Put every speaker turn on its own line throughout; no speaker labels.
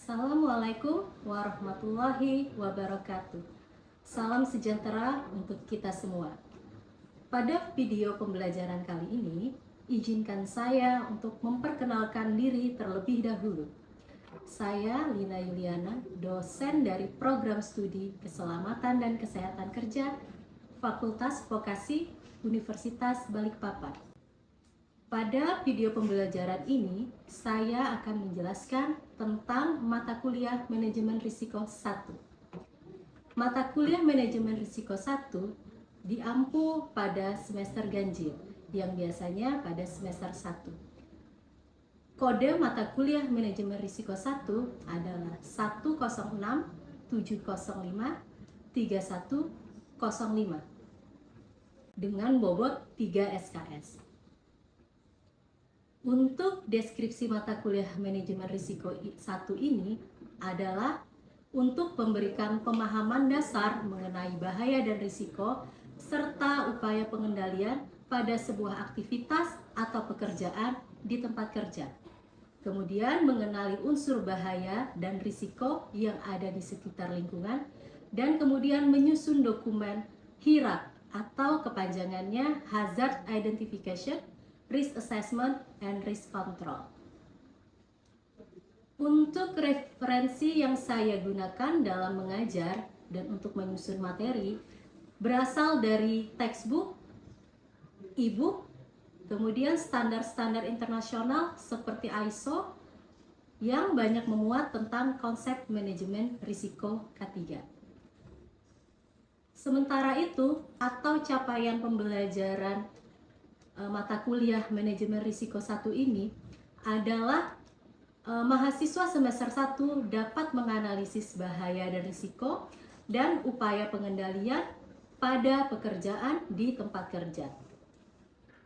Assalamualaikum warahmatullahi wabarakatuh. Salam sejahtera untuk kita semua. Pada video pembelajaran kali ini, izinkan saya untuk memperkenalkan diri terlebih dahulu. Saya Lina Yuliana, dosen dari Program Studi Keselamatan dan Kesehatan Kerja, Fakultas Vokasi Universitas Balikpapan. Pada video pembelajaran ini, saya akan menjelaskan tentang mata kuliah Manajemen Risiko 1. Mata kuliah Manajemen Risiko 1 diampu pada semester ganjil, yang biasanya pada semester 1. Kode mata kuliah Manajemen Risiko 1 adalah 106 705 3105 dengan bobot 3 SKS. Untuk deskripsi mata kuliah Manajemen Risiko 1 ini adalah untuk memberikan pemahaman dasar mengenai bahaya dan risiko serta upaya pengendalian pada sebuah aktivitas atau pekerjaan di tempat kerja. Kemudian mengenali unsur bahaya dan risiko yang ada di sekitar lingkungan dan kemudian menyusun dokumen HIRA atau kepanjangannya Hazard Identification, Risk Assessment, and Risk Control. Untuk referensi yang saya gunakan dalam mengajar dan untuk menyusun materi berasal dari textbook, e-book, kemudian standar-standar internasional seperti ISO yang banyak memuat tentang konsep manajemen risiko K3. Sementara itu, atau capaian pembelajaran mata kuliah Manajemen Risiko 1 ini adalah mahasiswa semester 1 dapat menganalisis bahaya dan risiko dan upaya pengendalian pada pekerjaan di tempat kerja.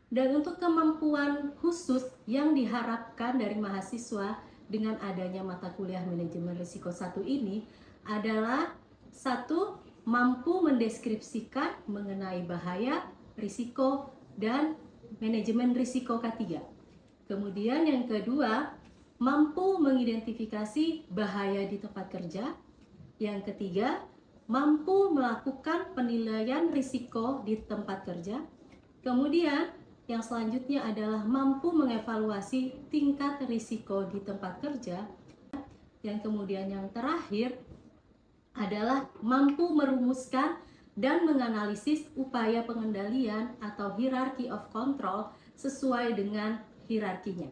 Dan untuk kemampuan khusus yang diharapkan dari mahasiswa dengan adanya mata kuliah Manajemen Risiko 1 ini adalah 1. Mampu mendeskripsikan mengenai bahaya, risiko, dan manajemen risiko K3. Kemudian yang kedua, mampu mengidentifikasi bahaya di tempat kerja. Yang ketiga, mampu melakukan penilaian risiko di tempat kerja. Kemudian yang selanjutnya adalah mampu mengevaluasi tingkat risiko di tempat kerja. Yang kemudian yang terakhir adalah mampu merumuskan dan menganalisis upaya pengendalian atau hierarchy of control sesuai dengan hierarkinya.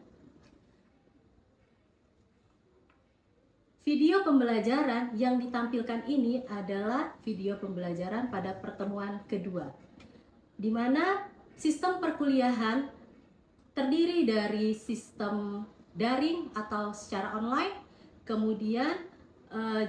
Video pembelajaran yang ditampilkan ini adalah video pembelajaran pada pertemuan kedua, di mana sistem perkuliahan terdiri dari sistem daring atau secara online, kemudian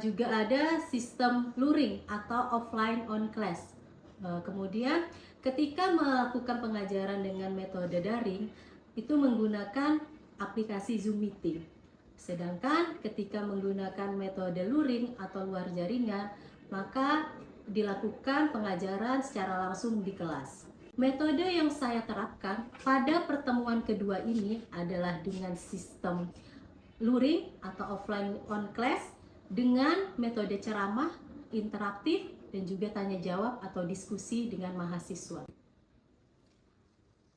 juga ada sistem luring atau offline on class. Kemudian ketika melakukan pengajaran dengan metode daring itu menggunakan aplikasi Zoom Meeting. Sedangkan ketika menggunakan metode luring atau luar jaringan, maka dilakukan pengajaran secara langsung di kelas. Metode yang saya terapkan pada pertemuan kedua ini adalah dengan sistem luring atau offline on class dengan metode ceramah, interaktif, dan juga tanya jawab atau diskusi dengan mahasiswa.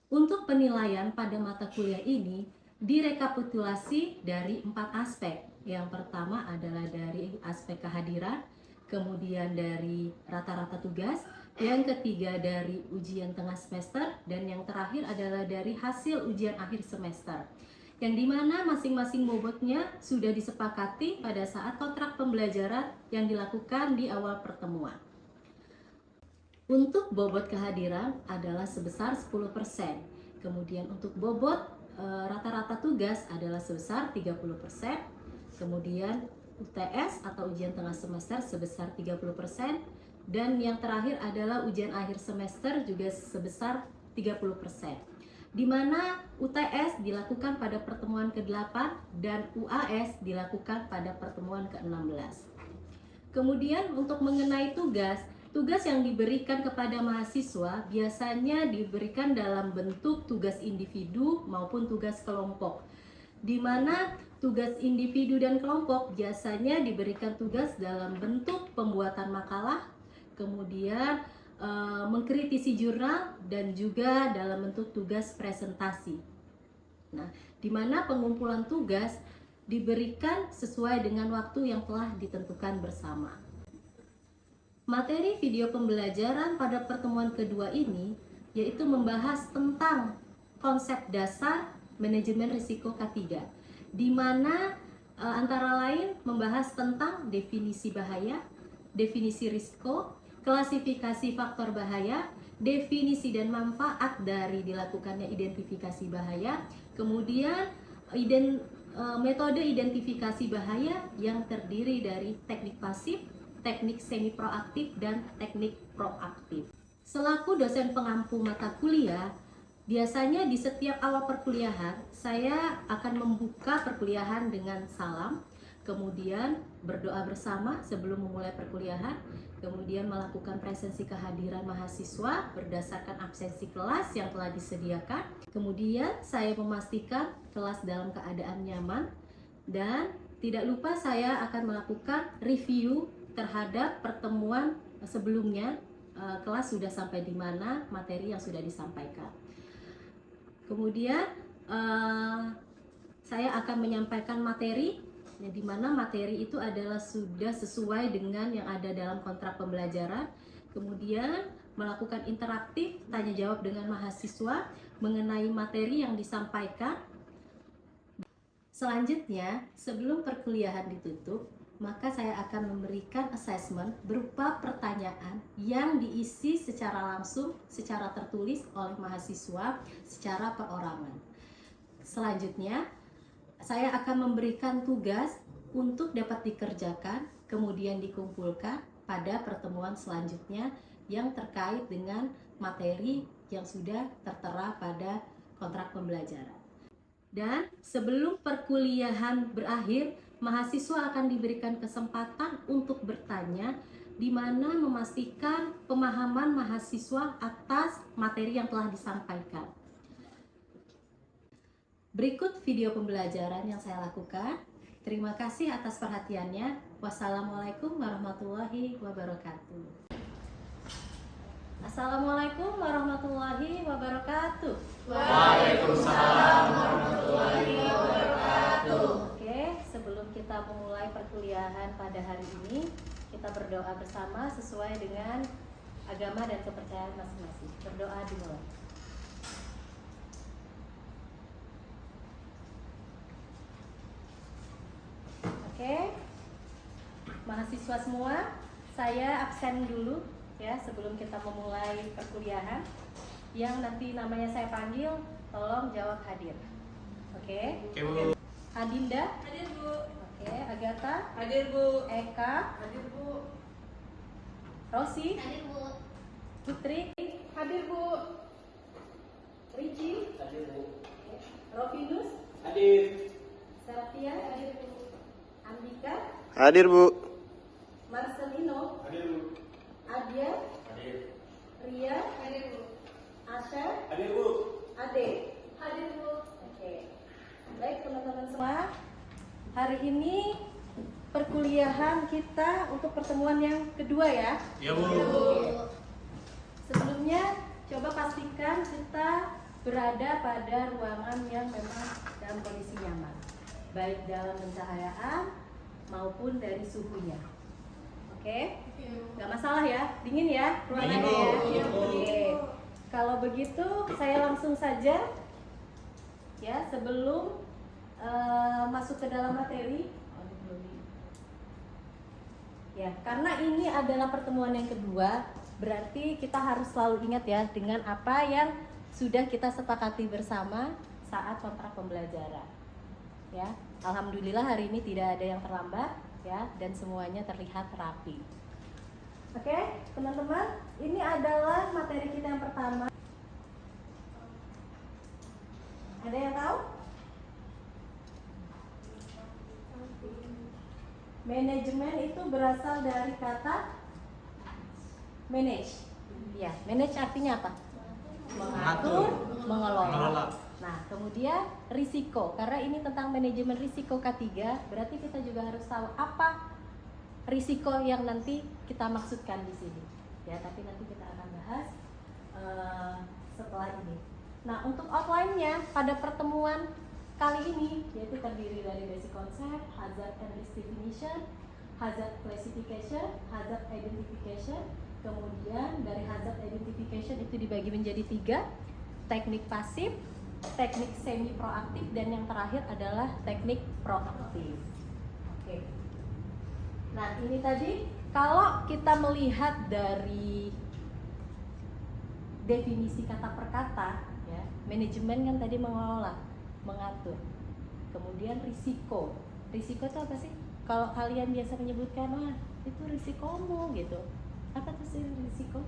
Untuk penilaian pada mata kuliah ini direkapitulasi dari 4 aspek. Yang pertama adalah dari aspek kehadiran, kemudian dari rata-rata tugas, yang ketiga dari ujian tengah semester, dan yang terakhir adalah dari hasil ujian akhir semester. Yang dimana masing-masing bobotnya sudah disepakati pada saat kontrak pembelajaran yang dilakukan di awal pertemuan. Untuk bobot kehadiran adalah sebesar 10%. Kemudian untuk bobot rata-rata tugas adalah sebesar 30%. Kemudian UTS atau ujian tengah semester sebesar 30%. Dan yang terakhir adalah ujian akhir semester juga sebesar 30%. Di mana UTS dilakukan pada pertemuan ke-8 dan UAS dilakukan pada pertemuan ke-16. Kemudian untuk mengenai tugas yang diberikan kepada mahasiswa biasanya diberikan dalam bentuk tugas individu maupun tugas kelompok. di mana tugas individu dan kelompok biasanya diberikan tugas dalam bentuk pembuatan makalah, kemudian mengkritisi jurnal, dan juga dalam bentuk tugas presentasi. Nah, di mana pengumpulan tugas diberikan sesuai dengan waktu yang telah ditentukan bersama. Materi video pembelajaran pada pertemuan kedua ini yaitu membahas tentang konsep dasar manajemen risiko K3, di mana antara lain membahas tentang definisi bahaya, definisi risiko, klasifikasi faktor bahaya, definisi dan manfaat dari dilakukannya identifikasi bahaya, kemudian metode identifikasi bahaya yang terdiri dari teknik pasif, teknik semi proaktif, dan teknik proaktif. Selaku dosen pengampu mata kuliah, biasanya di setiap awal perkuliahan saya akan membuka perkuliahan dengan salam, kemudian berdoa bersama sebelum memulai perkuliahan, kemudian melakukan presensi kehadiran mahasiswa berdasarkan absensi kelas yang telah disediakan. Kemudian saya memastikan kelas dalam keadaan nyaman, dan tidak lupa saya akan melakukan review terhadap pertemuan sebelumnya, kelas sudah sampai di mana, materi yang sudah disampaikan. Kemudian saya akan menyampaikan materi, di mana materi itu adalah sudah sesuai dengan yang ada dalam kontrak pembelajaran. Kemudian melakukan interaktif tanya jawab dengan mahasiswa mengenai materi yang disampaikan. Selanjutnya, sebelum perkuliahan ditutup, maka saya akan memberikan assessment berupa pertanyaan yang diisi secara langsung, secara tertulis oleh mahasiswa secara perorangan. Selanjutnya, saya akan memberikan tugas untuk dapat dikerjakan, kemudian dikumpulkan pada pertemuan selanjutnya yang terkait dengan materi yang sudah tertera pada kontrak pembelajaran. Dan sebelum perkuliahan berakhir, mahasiswa akan diberikan kesempatan untuk bertanya, di mana memastikan pemahaman mahasiswa atas materi yang telah disampaikan. Berikut video pembelajaran yang saya lakukan. Terima kasih atas perhatiannya. Wassalamualaikum warahmatullahi wabarakatuh. Assalamualaikum warahmatullahi wabarakatuh.
Waalaikumsalam warahmatullahi wabarakatuh.
Oke, sebelum kita memulai perkuliahan pada hari ini, kita berdoa bersama sesuai dengan agama dan kepercayaan masing-masing. Berdoa dimulai. Oke, mahasiswa semua, saya absen dulu ya sebelum kita memulai perkuliahan. Yang nanti namanya saya panggil, tolong jawab hadir. Oke?
Oke, Bu.
Adinda?
Hadir, Bu.
Oke, Agatha?
Hadir, Bu.
Eka?
Hadir, Bu.
Rosi?
Hadir, Bu.
Putri?
Hadir, Bu.
Riji?
Hadir, Bu.
Rovinus?
Hadir.
Sarafia?
Hadir, Bu.
Andika?
Hadir, Bu.
Marcelino?
Hadir, Bu.
Adia?
Hadir.
Ria?
Hadir, Bu.
Asha?
Hadir, Bu.
Ade?
Hadir, Bu.
Oke. Baik teman-teman semua, hari ini perkuliahan kita untuk pertemuan yang kedua ya.
Ya, Bu.
Oke. Sebelumnya coba pastikan kita berada pada ruangan yang memang dalam kondisi nyaman, baik dalam pencahayaan maupun dari suhunya. Oke, nggak masalah ya, dingin ya ruangannya ya.
Dingin, Bu.
Oke, kalau begitu saya langsung saja ya sebelum masuk ke dalam materi. Ya, karena ini adalah pertemuan yang kedua, berarti kita harus selalu ingat ya dengan apa yang sudah kita sepakati bersama saat kontrak pembelajaran. Ya, alhamdulillah hari ini tidak ada yang terlambat ya, dan semuanya terlihat rapi. Oke, teman-teman, ini adalah materi kita yang pertama. Ada yang tahu? Manajemen itu berasal dari kata manage. Ya, manage artinya apa? Mengatur, mengelola. Nah, kemudian risiko, karena ini tentang manajemen risiko K3, berarti kita juga harus tahu apa risiko yang nanti kita maksudkan di sini. Ya, tapi nanti kita akan bahas setelah ini. Nah, untuk outline-nya pada pertemuan kali ini yaitu terdiri dari basic concept, hazard and risk definition, hazard classification, hazard identification. Kemudian dari hazard identification itu dibagi menjadi 3, teknik pasif, teknik semi proaktif, dan yang terakhir adalah teknik proaktif. Oke. Nah, ini tadi kalau kita melihat dari definisi kata per kata, ya, manajemen kan tadi mengelola, mengatur. Kemudian risiko. Risiko itu apa sih? Kalau kalian biasa menyebutkan, wah itu risikomu gitu. Apa tuh sih risiko?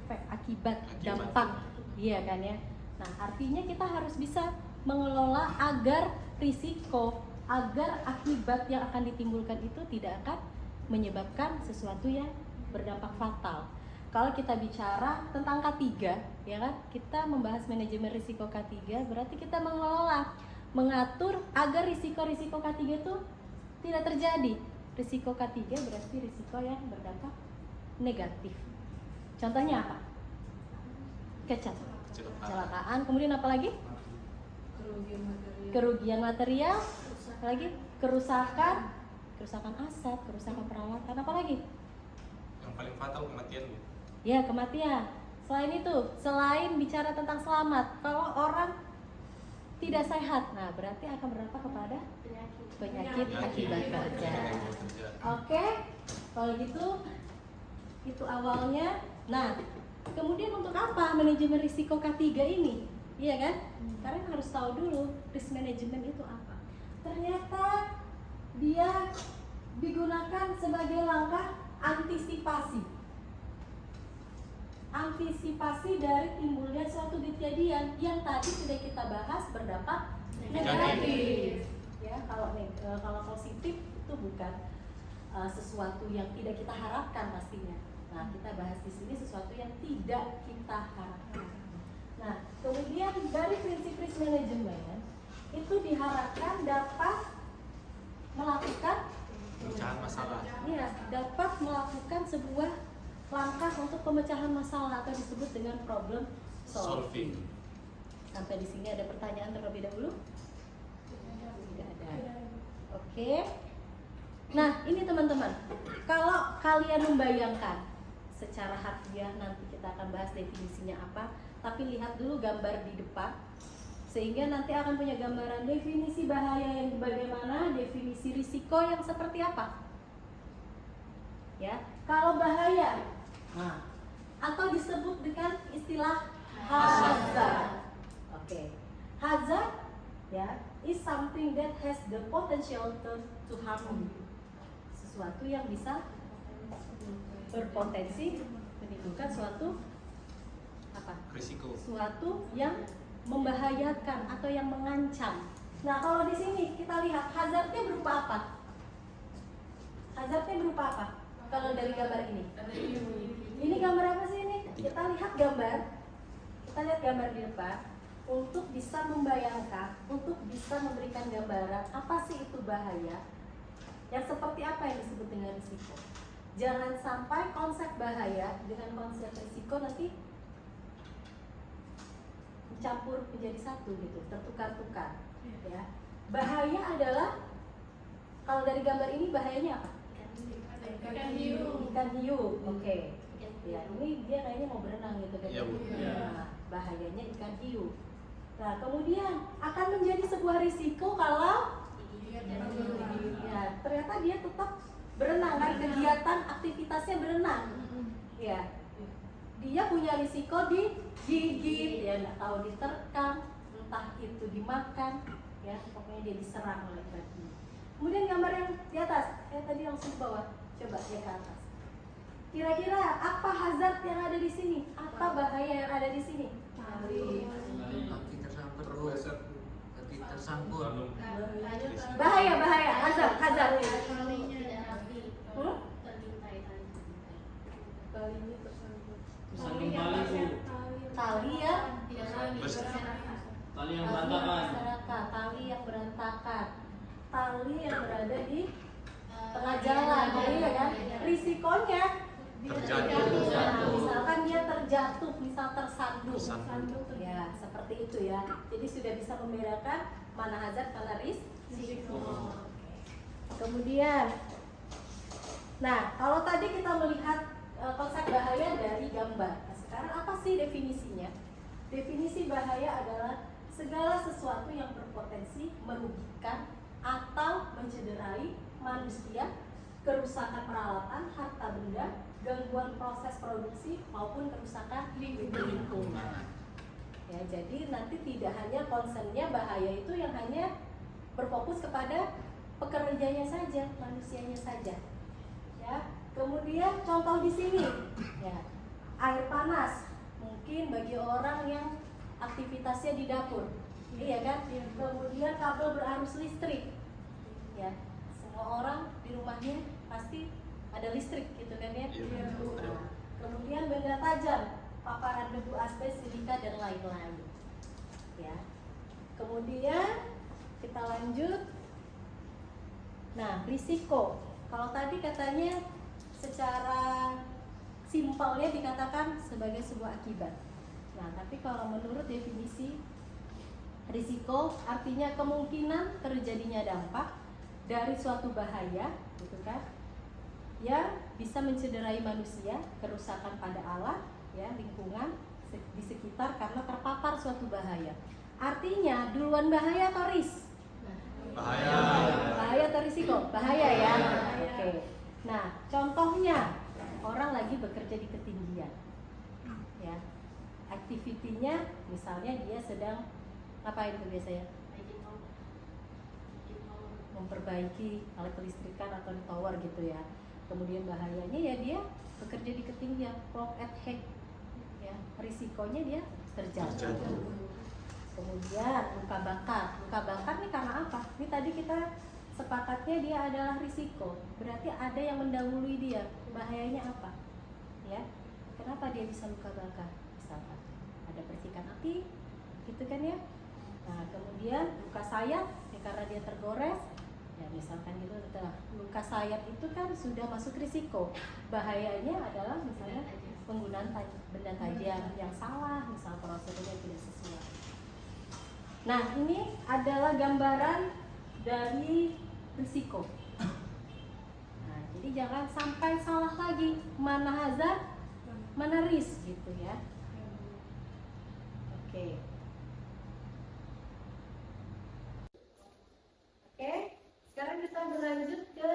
Efek, akibat, dampak. Iya kan ya. Nah, artinya kita harus bisa mengelola agar risiko, agar akibat yang akan ditimbulkan itu tidak akan menyebabkan sesuatu yang berdampak fatal. Kalau kita bicara tentang K3, ya kan, kita membahas manajemen risiko K3, berarti kita mengelola, mengatur agar risiko-risiko K3 itu tidak terjadi. Risiko K3 berarti risiko yang berdampak negatif. Contohnya apa? Kecelakaan, kemudian apa lagi? Kerugian material, apa lagi? Kerusakan aset, kerusakan peralatan, apa lagi?
Yang paling fatal kematian.
Ya, kematian. Selain itu, selain bicara tentang selamat, kalau orang tidak sehat, nah berarti akan berdampak kepada penyakit akibat kerja. Oke, kalau gitu itu awalnya. Nah, kemudian untuk apa manajemen risiko K3 ini? Iya kan? Kalian harus tahu dulu risk management itu apa. Ternyata dia digunakan sebagai langkah antisipasi. Antisipasi dari timbulnya suatu kejadian yang tadi sudah kita bahas berdampak negatif. Ya, kalau positif itu bukan sesuatu yang tidak kita harapkan pastinya. Nah, kita bahas di sini sesuatu yang tidak kita harapkan. Nah, kemudian dari prinsip risk management itu diharapkan dapat melakukan
Pemecahan masalah.
Iya, dapat melakukan sebuah langkah untuk pemecahan masalah atau disebut dengan problem solving. Sampai di sini ada pertanyaan terlebih dahulu? Tidak ada. Oke. Nah, ini teman-teman, kalau kalian membayangkan secara harfiah, nanti kita akan bahas definisinya apa, tapi lihat dulu gambar di depan sehingga nanti akan punya gambaran definisi bahaya yang bagaimana, definisi risiko yang seperti apa. Ya, kalau bahaya, nah, atau disebut dengan istilah hazard. Oke. Hazard ya is something that has the potential to harm you. Sesuatu yang bisa berpotensi menimbulkan suatu apa?
Risiko.
Suatu yang membahayakan atau yang mengancam. Nah, kalau di sini kita lihat hazardnya berupa apa? Hazardnya berupa apa? Kalau dari gambar ini. Ini gambar apa sih ini? Kita lihat gambar. Kita lihat gambar di depan untuk bisa membayangkan, untuk bisa memberikan gambaran apa sih itu bahaya. Yang seperti apa yang disebut dengan risiko. Jangan sampai konsep bahaya dengan konsep risiko nanti dicampur menjadi satu gitu, tertukar-tukar. Ya. Bahaya adalah, kalau dari gambar ini bahayanya apa?
Ikan hiu.
Ikan hiu, oke. Ya, ini dia kayaknya mau berenang gitu kan?
Iya, Bu.
Nah, bahayanya ikan hiu. Nah, kemudian akan menjadi sebuah risiko kalau ya, ternyata dia tetap berenang kan, kegiatan aktivitasnya berenang. Ya, dia punya risiko digigit, ya nggak tahu diterkam, entah itu dimakan, ya pokoknya dia diserang oleh ikan hiu. Kemudian gambar yang di atas, saya tadi langsung ke bawah, coba ya ke atas. Kira-kira apa hazard yang ada di sini? Apa bahaya yang ada di sini?
Kaki tersangkut.
Bahaya, hazard. Tali ya,
Tali yang
masyarakat, tali yang berantakan, tali yang berada di tengah jalan, ya kan? Risikonya
Terjatuh.
Nah, misalkan dia terjatuh, misal tersandung, ya seperti itu ya. Jadi sudah bisa membedakan mana hazard, mana risiko. Kemudian, nah kalau tadi kita melihat konsep bahaya dari gambar. Nah, sekarang apa sih definisinya? Definisi bahaya adalah segala sesuatu yang berpotensi merugikan atau mencederai manusia, kerusakan peralatan, harta benda, gangguan proses produksi maupun kerusakan lingkungan. Ya, jadi nanti tidak hanya concernnya bahaya itu yang hanya berfokus kepada pekerjanya saja, manusianya saja. Ya, kemudian contoh di sini, ya, air panas mungkin bagi orang yang aktivitasnya di dapur, iya kan? Kemudian kabel berarus listrik, ya, semua orang di rumahnya pasti ada listrik gitu kan ya. Nah, kemudian benda tajam, paparan debu, asbes, silika dan lain-lain. Ya. Kemudian kita lanjut. Nah, risiko. Kalau tadi katanya secara simpelnya dikatakan sebagai sebuah akibat. Nah, tapi kalau menurut definisi risiko artinya kemungkinan terjadinya dampak dari suatu bahaya, gitu kan? Ya, bisa mencederai manusia, kerusakan pada alat, ya, lingkungan di sekitar karena terpapar suatu bahaya. Artinya duluan bahaya atau
Bahaya.
Bahaya atau risiko? Bahaya ya. Oke. Nah, contohnya orang lagi bekerja di ketinggian. Ya. Aktivitinya misalnya dia sedang ngapain tuh biasanya? Memperbaiki alat kelistrikan atau di tower gitu ya. Kemudian bahayanya ya dia bekerja di ketinggian, clock at height, ya, risikonya dia terjatuh. Kemudian luka bakar nih karena apa? Ini tadi kita sepakatnya dia adalah risiko, berarti ada yang mendahului dia. Bahayanya apa? Ya, kenapa dia bisa luka bakar? Misalkan ada percikan api, gitu kan ya. Nah, kemudian luka sayat ya karena dia tergores. Ya misalkan gitu, setelah luka sayat itu kan sudah masuk risiko. Bahayanya adalah misalnya penggunaan benda tajam yang salah, misal prosedurnya tidak sesuai. Nah, ini adalah gambaran dari risiko. Nah, jadi jangan sampai salah lagi mana hazard, mana risk gitu ya. Oke. Sekarang kita berlanjut ke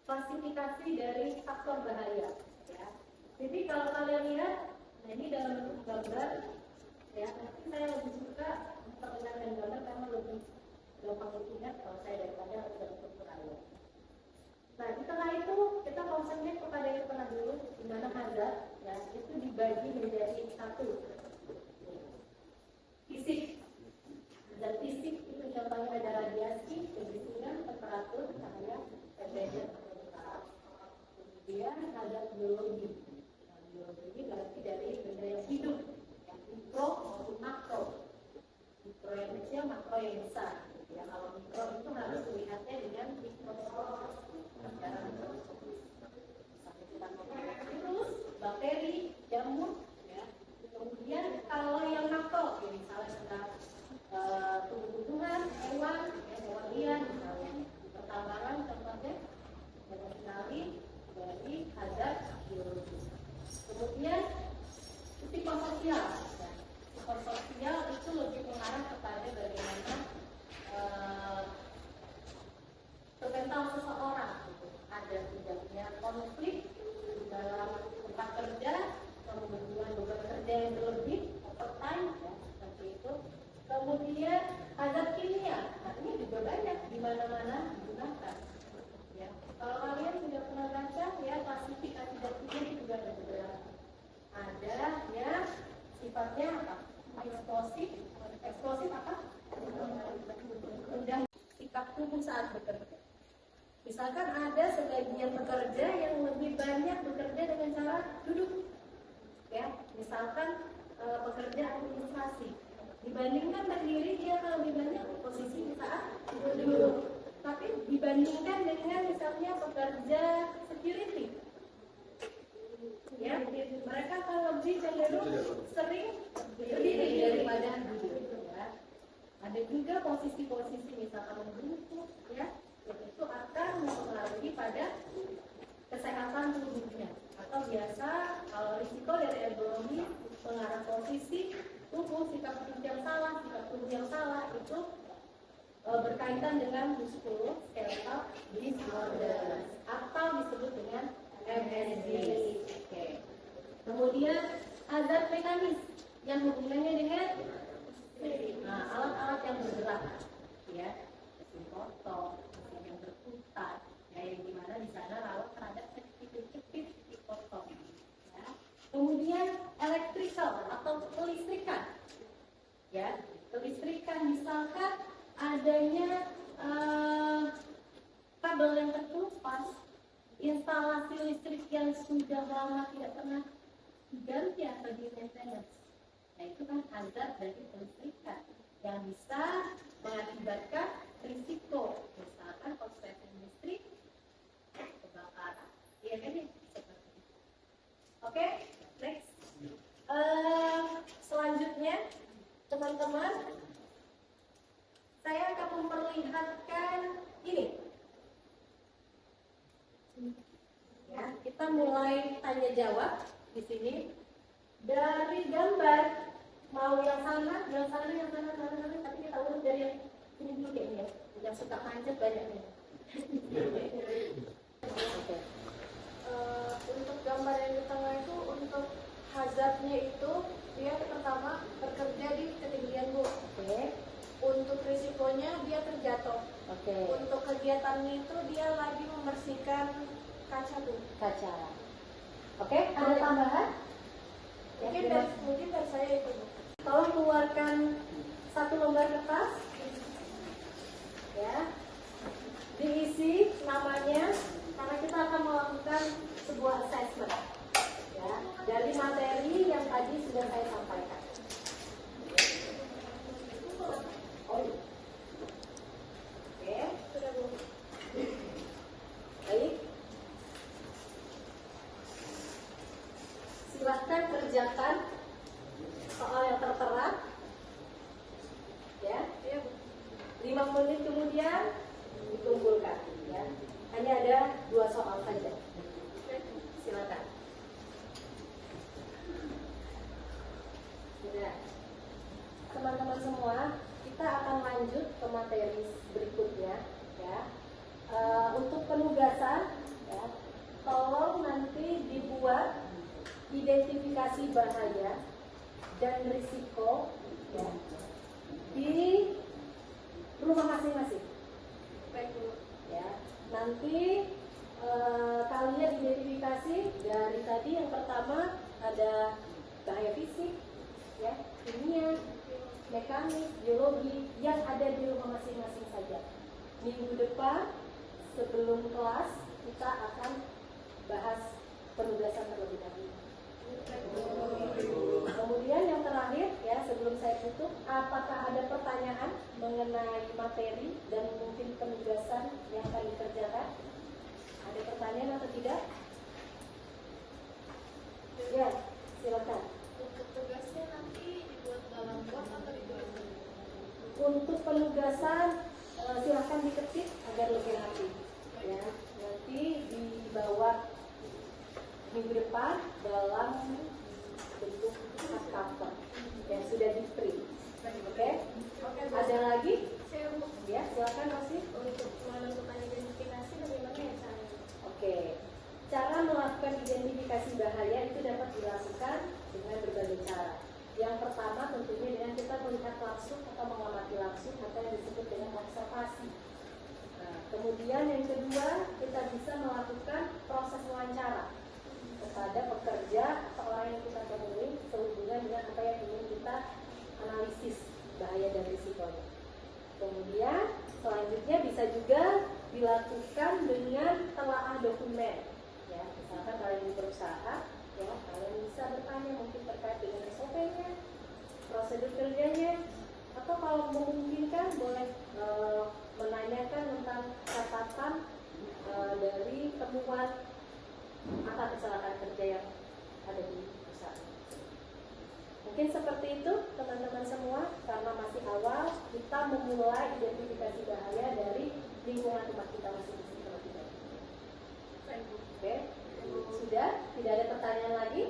klasifikasi dari faktor bahaya. Ya. Jadi kalau kalian lihat, nah ini dalam bentuk gambar, ya. Tapi saya lebih suka memperlihatkan gambar karena lebih gampang diingat kalau saya daripada dalam bentuk ayat. Nah di tengah itu kita konsentrasi kepada yang pernah dulu, di mana hazard, ya, itu dibagi menjadi satu. Fisik. Dan fisik itu contohnya ada radiasi, kebisingan, temperatur, cahaya, temperatur, permukaan. Kemudian ada biologi. Nah, biologi ini berarti dari benda yang hidup, yang mikro maupun makro. Mikro yang kecil, makro yang besar. Ya, kalau mikro itu harus dilihatnya dengan mikroskop. Virus, bakteri, jamur. Ya. Kemudian kalau yang makro, ya, misalnya sudah tumbuh-tumbuhan, hewan, hewan liar, misalnya pertambangan, contohnya banyak sekali dari hazard biologis. Kemudian psikososial, ya. Psikososial itu lebih mengarah kepada bagaimana mental seseorang, gitu. Ada tidaknya konflik di dalam tempat kerja, kemudian beban kerja yang berlebih, overtime, ya, seperti itu. Kemudian hazard kimia, nah ini juga banyak di mana-mana digunakan. Ya, kalau kalian sudah pernah baca, ya klasifikasi hazard kimia juga ada beberapa. Ada yang sifatnya apa? Eksplosif apa? Mudah sikap tubuh saat bekerja. Misalkan ada sebagian pekerja yang lebih banyak bekerja dengan cara duduk. Ya, misalkan pekerja administrasi. Dibandingkan berdiri, dia akan lebih banyak posisi saat duduk. Tapi dibandingkan dengan misalnya pekerja security, ya, mereka akan lebih cenderung sering berdiri daripada duduk. Ya. Ada juga posisi-posisi misalkan membungkuk, ya, itu akan mempengaruhi pada kesehatan tubuhnya. Atau biasa kalau risiko dari ergonomi pengaruh posisi tubuh, sikap tubuh yang salah itu berkaitan dengan musculoskeletal disorders atau disebut dengan MSD. Okay. Kemudian hazard mekanis yang hubungannya dengan alat-alat yang bergerak, ya, mesin potong, mesin yang berputar, yang dimana di sana rawan terhadap cepit dipotong. Ya. Kemudian elektrikal atau kelistrikan, ya, kelistrikan misalkan adanya kabel yang terkelupas, instalasi listrik yang sudah lama tidak pernah diganti atau di-maintenance. Nah, itu kan hazard dari kelistrikan yang bisa mengakibatkan risiko, misalkan korsleting listrik, kebakaran. Iya kan ya? Seperti itu. Oke, next. Selanjutnya, teman-teman, saya akan memperlihatkan ini. Ya, kita mulai tanya jawab di sini dari gambar. Mau yang sana, tapi kita urut dari yang ini dulu kayaknya. Yang suka manjat banyak nih. Okay.
Untuk gambar yang di tengah itu untuk hazardnya itu dia pertama bekerja di ketinggian Bu.
Oke.
Untuk risikonya dia terjatuh.
Oke.
Untuk kegiatannya itu dia lagi membersihkan kaca Bu.
Kaca. Oke, ada tambahan?
Mungkin dari saya itu Bu.
Tolong keluarkan satu lembar kertas, ya, diisi namanya, karena kita akan melakukan sebuah assessment, ya, dari materi yang tadi sudah saya sampaikan. Oh, oke,
Sudah Bu.
baik. Silahkan kerjakan soal yang tertera, ya.
Iya Bu.
5 menit kemudian dikumpulkan, ya. Hanya ada 2 soal saja. Silakan. Sudah. Teman-teman semua, kita akan lanjut ke materi berikutnya, ya. Untuk penugasan, ya, tolong nanti dibuat identifikasi bahaya dan risiko, ya, di rumah masing-masing.
Baik Bu.
Ya, nanti kalian identifikasi dari tadi yang pertama ada bahaya fisik, ya, kimia, mekanik, biologi yang ada di rumah masing-masing saja. Minggu depan sebelum kelas kita akan bahas penugasan terlebih dahulu. Kemudian yang terakhir, ya, sebelum saya tutup, apakah ada pertanyaan mengenai materi dan mungkin penugasan yang akan dikerjakan? Ada pertanyaan atau tidak? Ya, silakan.
Untuk tugasnya nanti dibuat dalam bot atau dibuat
Untuk penugasan silakan diketik agar lebih rapi. Ya, nanti dibawa minggu depan dalam bentuk hardcover yang sudah di print. Oke? Ada lagi?
saya untuk
Ya, silakan masih.
untuk menentukan identifikasi bagaimana ya caranya?
Oke. Cara melakukan identifikasi bahaya itu dapat dilakukan dengan berbagai cara. Yang pertama tentunya dengan kita melihat langsung atau mengamati langsung atau yang disebut dengan observasi. Nah, kemudian yang kedua kita bisa melakukan proses wawancara kepada pekerja atau orang yang kita temui sehubungan dengan apa yang ingin kita analisis bahaya dan risikonya. Kemudian selanjutnya bisa juga dilakukan dengan telaah dokumen. Ya, misalkan kalau di perusahaan
Ya, kalian bisa bertanya mungkin terkait dengan SOP-nya, prosedur kerjanya, atau kalau memungkinkan boleh menanyakan tentang catatan dari temuan angka kecelakaan kerja yang ada di perusahaan. Mungkin seperti itu teman-teman semua, karena masih awal kita memulai identifikasi bahaya dari lingkungan tempat kita masing-masing terlebih dahulu. Oke, sudah tidak ada pertanyaan lagi?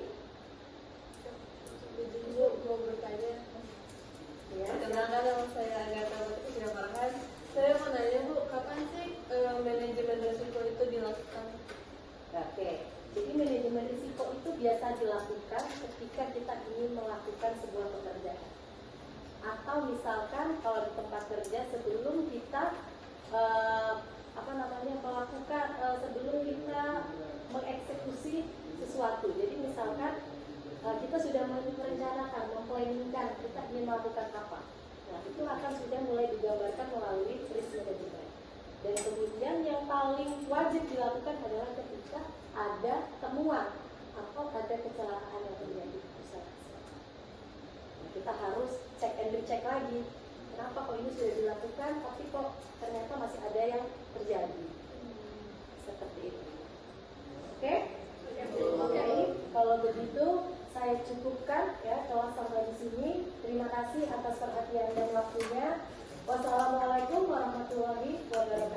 Ibu mau bertanya.
Ya,
Perkenalkan nama saya Agatha Putri Sinaparahan. Saya mau nanya Bu, kapan sih manajemen risiko itu dilakukan?
Oke, jadi manajemen risiko itu biasa dilakukan ketika kita ingin melakukan sebuah pekerjaan. Atau misalkan kalau di tempat kerja sebelum kita melakukan sebelum kita mengeksekusi sesuatu. Jadi misalkan kita sudah merencanakan, memplanningkan kita ingin melakukan apa. Nah, itu akan sudah mulai digambarkan melalui risk management. Dan kemudian yang paling wajib dilakukan adalah ketika ada temuan atau ada kecelakaan yang terjadi di perusahaan. Nah, kita harus cek and recheck lagi. Kenapa kok ini sudah dilakukan, tapi kok ternyata masih ada yang terjadi. Seperti itu. Oke? Oke, kalau begitu saya cukupkan ya kelas sampai di sini. Terima kasih atas perhatian dan waktunya. Wassalamualaikum warahmatullahi wabarakatuh.